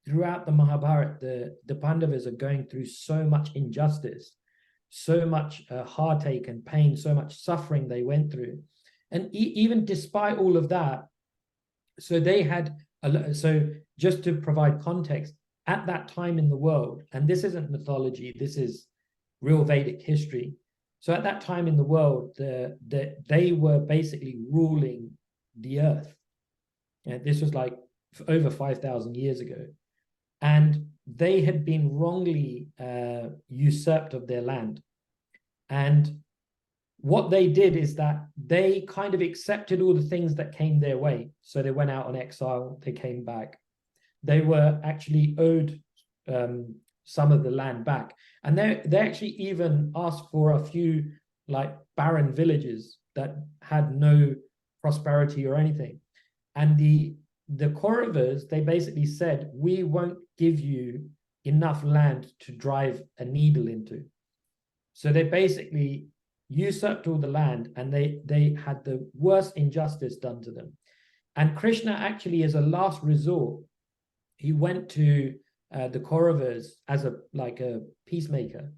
throughout the Mahabharata, the Pandavas are going through so much injustice, so much heartache and pain, so much suffering they went through. And even despite all of that, so they had, so just to provide context, at that time in the world, and this isn't mythology, this is real Vedic history. So at that time in the world, they were basically ruling the earth. And this was like over 5,000 years ago. And they had been wrongly usurped of their land. And what they did is that they kind of accepted all the things that came their way. So they went out on exile, they came back. They were actually owed some of the land back. And they actually even asked for a few like barren villages that had no prosperity or anything. And the Kauravas, they basically said, we won't give you enough land to drive a needle into. So they basically usurped all the land, and they had the worst injustice done to them. And Krishna actually, as a last resort, he went to the Kauravas as a peacemaker,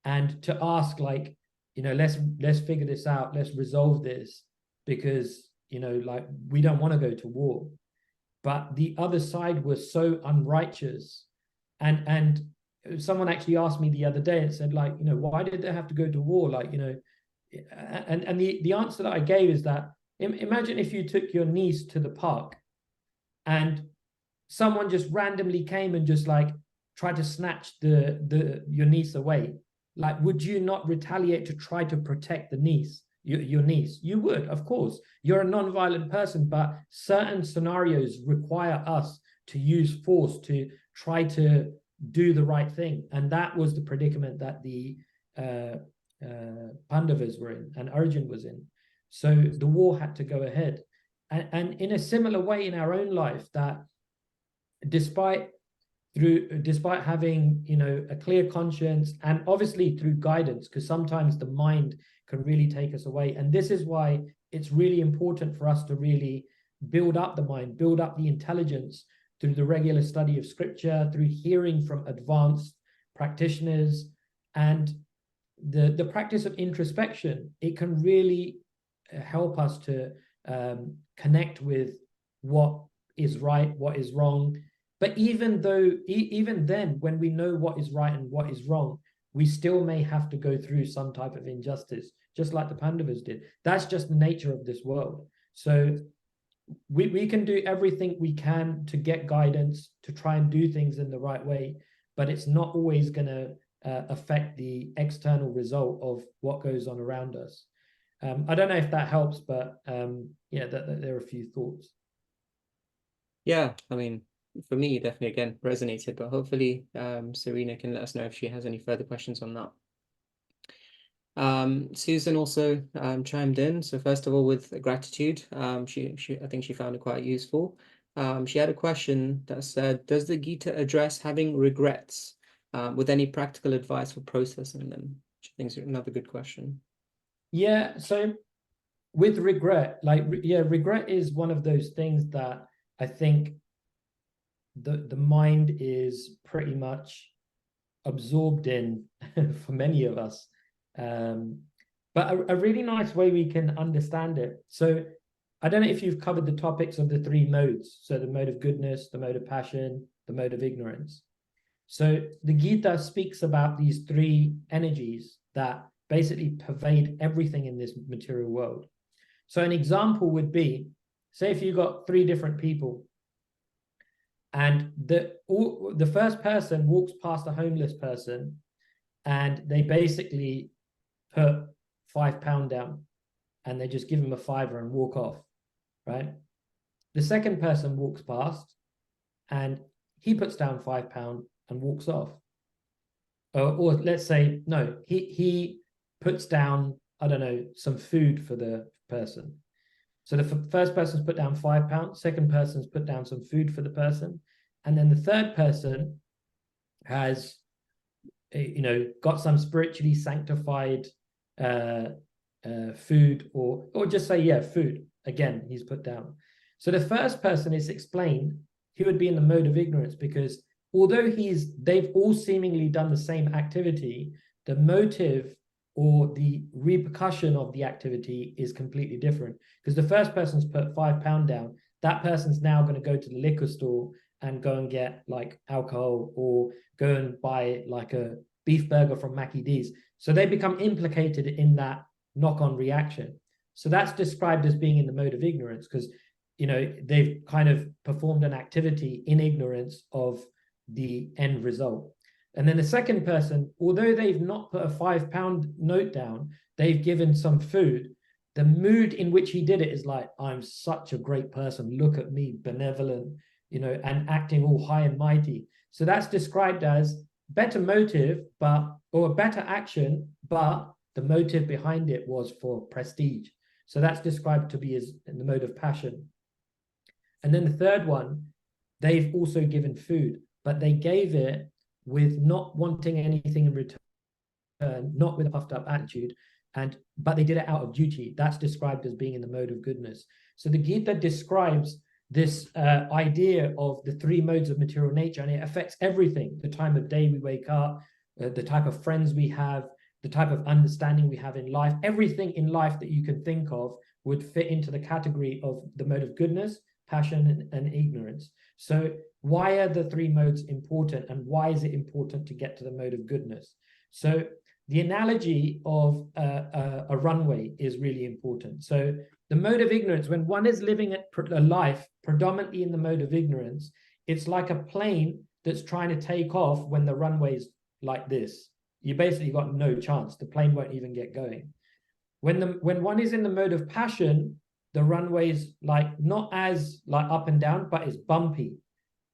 and to ask, like, let's figure this out, let's resolve this. because, you know, like, we don't want to go to war. But the other side was so unrighteous. And someone actually asked me the other day and said, like, you know, why did they have to go to war? Like, you know, and the answer that I gave is that, imagine if you took your niece to the park and someone just randomly came and just like tried to snatch your niece away. Like, would you not retaliate to try to protect the niece, your niece? You would, of course. You're a non-violent person, but certain scenarios require us to use force to try to do the right thing. And that was the predicament that the Pandavas were in and Arjun was in. So the war had to go ahead. And in a similar way in our own life, that despite having, you know, a clear conscience, and obviously through guidance, because sometimes the mind can really take us away. And this is why it's really important for us to really build up the mind, build up the intelligence through the regular study of scripture, through hearing from advanced practitioners, and the practice of introspection. It can really help us to connect with what is right, what is wrong. But even then, when we know what is right and what is wrong, we still may have to go through some type of injustice, just like the Pandavas did. That's just the nature of this world. So we can do everything we can to get guidance, to try and do things in the right way, but it's not always going to affect the external result of what goes on around us. I don't know if that helps, but yeah, there are a few thoughts. Yeah, I mean, for me, definitely again resonated, but hopefully Serena can let us know if she has any further questions on that. Susan also chimed in. So first of all, with gratitude, she I think she found it quite useful. She had a question that said, does the Gita address having regrets with any practical advice for processing them? Which I think is another good question. Yeah, so with regret, like, yeah, regret is one of those things that I think the mind is pretty much absorbed in for many of us. But a really nice way we can understand it. So I don't know if you've covered the topics of the three modes. So the mode of goodness, the mode of passion, the mode of ignorance. So the Gita speaks about these three energies that basically pervade everything in this material world. So an example would be, say if you got three different people, and the first person walks past a homeless person and they basically put £5 down and they just give him a fiver and walk off, right? The second person walks past and he puts down £5 and walks off. Or let's say, no, he puts down, I don't know, some food for the person. So the first person's put down £5, second person's put down some food for the person, and then the third person has, you know, got some spiritually sanctified food, or just say, yeah, food. Again, he's put down. So the first person is explained, he would be in the mode of ignorance, because although they've all seemingly done the same activity, the motive or the repercussion of the activity is completely different. Because the first person's put £5 down, that person's now going to go to the liquor store and go and get like alcohol, or go and buy like a beef burger from Mackie D's. So they become implicated in that knock-on reaction. So that's described as being in the mode of ignorance, because, you know, they've kind of performed an activity in ignorance of the end result. And then the second person, although they've not put a £5 note down, they've given some food. The mood in which he did it is like, I'm such a great person, look at me, benevolent, you know, and acting all high and mighty. So that's described as better motive, or better action, but the motive behind it was for prestige. So that's described to be as in the mode of passion. And then the third one, they've also given food, but they gave it with not wanting anything in return, not with a puffed up attitude, but they did it out of duty. That's described as being in the mode of goodness. So the Gita describes this idea of the three modes of material nature, and it affects everything: the time of day we wake up, the type of friends we have, the type of understanding we have in life. Everything in life that you can think of would fit into the category of the mode of goodness, passion, and ignorance. So why are the three modes important, and why is it important to get to the mode of goodness? So the analogy of a runway is really important. So the mode of ignorance, when one is living a life predominantly in the mode of ignorance, it's like a plane that's trying to take off when the runway's like this. You basically got no chance. The plane won't even get going. When one is in the mode of passion, the runway's like not as like up and down, but it's bumpy.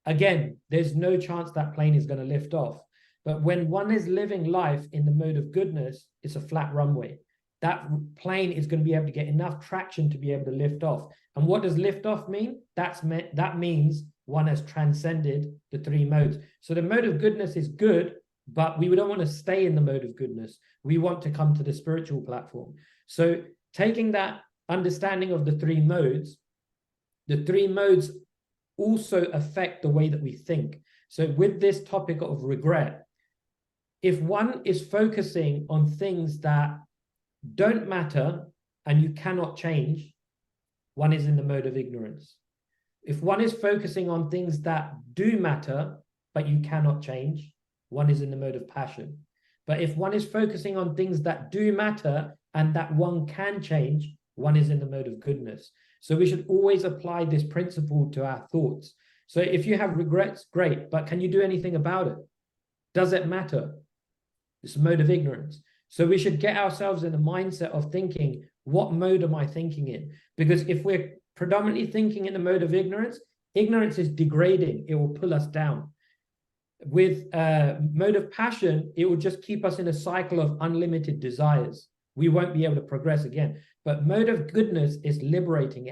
Again, there's no chance that plane is going to lift off. But when one is living life in the mode of goodness, it's a flat runway. That plane is going to be able to get enough traction to be able to lift off. And what does lift off mean? That means one has transcended the three modes. So the mode of goodness is good, but we don't want to stay in the mode of goodness. We want to come to the spiritual platform. So taking that understanding of the three modes also affect the way that we think. So with this topic of regret, if one is focusing on things that don't matter and you cannot change, one is in the mode of ignorance. If one is focusing on things that do matter, but you cannot change, one is in the mode of passion. But if one is focusing on things that do matter and that one can change, one is in the mode of goodness. So we should always apply this principle to our thoughts. So if you have regrets, great, but can you do anything about it? Does it matter? It's a mode of ignorance. So we should get ourselves in the mindset of thinking, what mode am I thinking in? Because if we're predominantly thinking in the mode of ignorance, ignorance is degrading. It will pull us down. With mode of passion, it will just keep us in a cycle of unlimited desires. We won't be able to progress again. But mode of goodness is liberating. It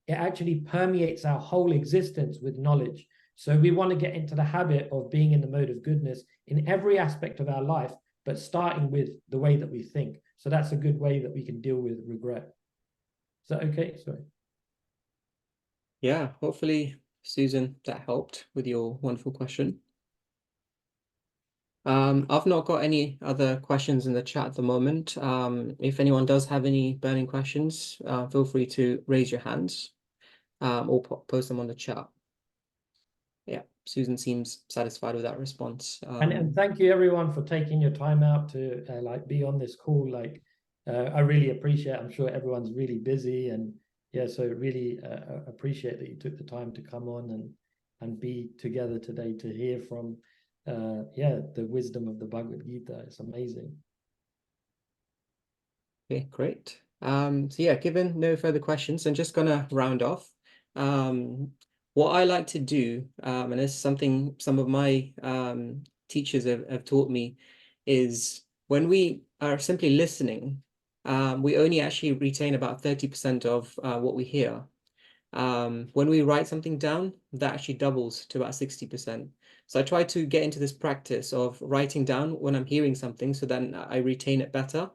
actually permeates our whole existence with knowledge. So we want to get into the habit of being in the mode of goodness in every aspect of our life, but starting with the way that we think. So that's a good way that we can deal with regret. Is that okay? Sorry. Yeah, hopefully, Susan, that helped with your wonderful question. I've not got any other questions in the chat at the moment. If anyone does have any burning questions, feel free to raise your hands or post them on the chat. Yeah, Susan seems satisfied with that response. And thank you everyone for taking your time out to like be on this call. Like I really appreciate it. I'm sure everyone's really busy, and yeah, so really appreciate that you took the time to come on and be together today to hear from the wisdom of the Bhagavad-gita. It's amazing. Okay, great. So yeah, given no further questions, I'm just gonna round off. What I like to do, and this is something some of my teachers have taught me, is when we are simply listening, we only actually retain about 30% of what we hear. When we write something down, that actually doubles to about 60%. So I try to get into this practice of writing down when I'm hearing something, so then I retain it better.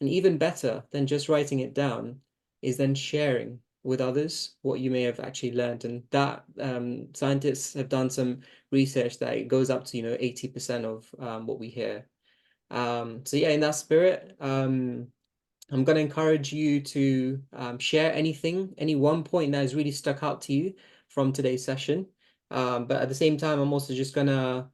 And even better than just writing it down is then sharing with others what you may have actually learned. And that scientists have done some research that it goes up to 80% of what we hear. So yeah, in that spirit, I'm going to encourage you to share any one point that has really stuck out to you from today's session. But at the same time, I'm also just going to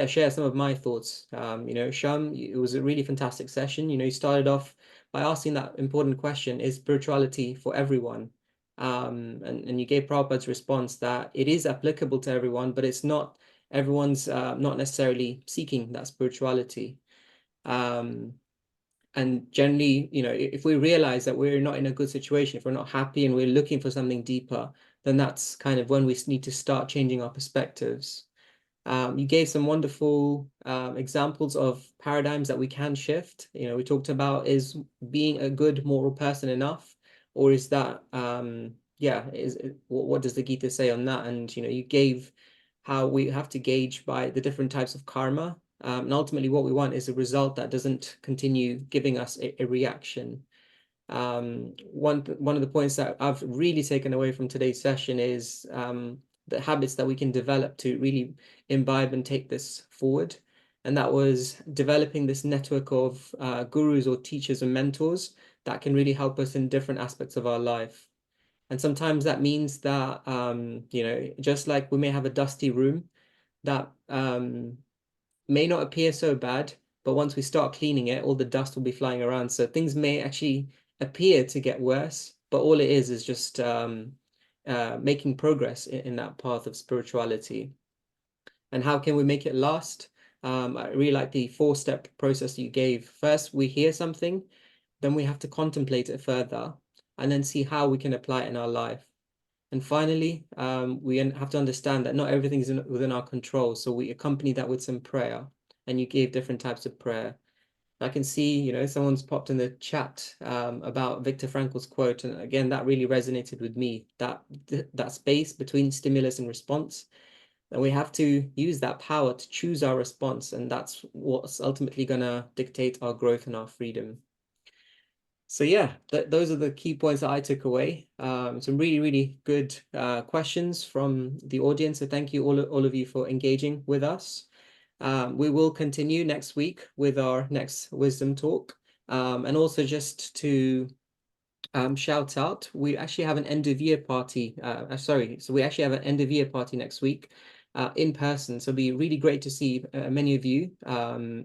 share some of my thoughts. Shyam, it was a really fantastic session. You started off by asking that important question, is spirituality for everyone? And you gave Prabhupada's response that it is applicable to everyone, but it's not everyone's not necessarily seeking that spirituality. And generally, if we realize that we're not in a good situation, if we're not happy and we're looking for something deeper, then that's kind of when we need to start changing our perspectives. You gave some wonderful examples of paradigms that we can shift. We talked about, is being a good moral person enough, or is that what does the Gita say on that? And you gave how we have to gauge by the different types of karma, and ultimately what we want is a result that doesn't continue giving us a reaction. One of the points that I've really taken away from today's session is the habits that we can develop to really imbibe and take this forward. And that was developing this network of gurus or teachers and mentors that can really help us in different aspects of our life. And sometimes that means that, just like we may have a dusty room that may not appear so bad, but once we start cleaning it, all the dust will be flying around. So things may actually appear to get worse, but all it is just making progress in that path of spirituality. And how can we make it last? I really like the four-step process you gave. First, we hear something, then we have to contemplate it further, and then see how we can apply it in our life. And finally, we have to understand that not everything is within our control. So we accompany that with some prayer. And you gave different types of prayer. I can see, someone's popped in the chat about Viktor Frankl's quote. And again, that really resonated with me, that space between stimulus and response. And we have to use that power to choose our response. And that's what's ultimately going to dictate our growth and our freedom. So yeah, those are the key points that I took away. Some really, really good questions from the audience. So thank you all of you for engaging with us. We will continue next week with our next wisdom talk. And also just to shout out, we actually have an end of year party. So we actually have an end of year party next week in person. So it'll be really great to see many of you.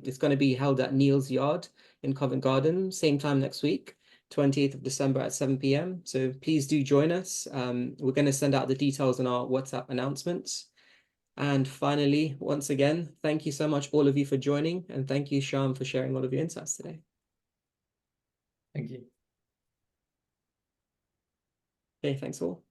It's going to be held at Neil's Yard in Covent Garden, same time next week, 28th of December at 7 p.m. So please do join us. We're going to send out the details on our WhatsApp announcements. And finally, once again, thank you so much, all of you, for joining. And thank you, Shyam, for sharing all of your insights today. Thank you. Okay, thanks all.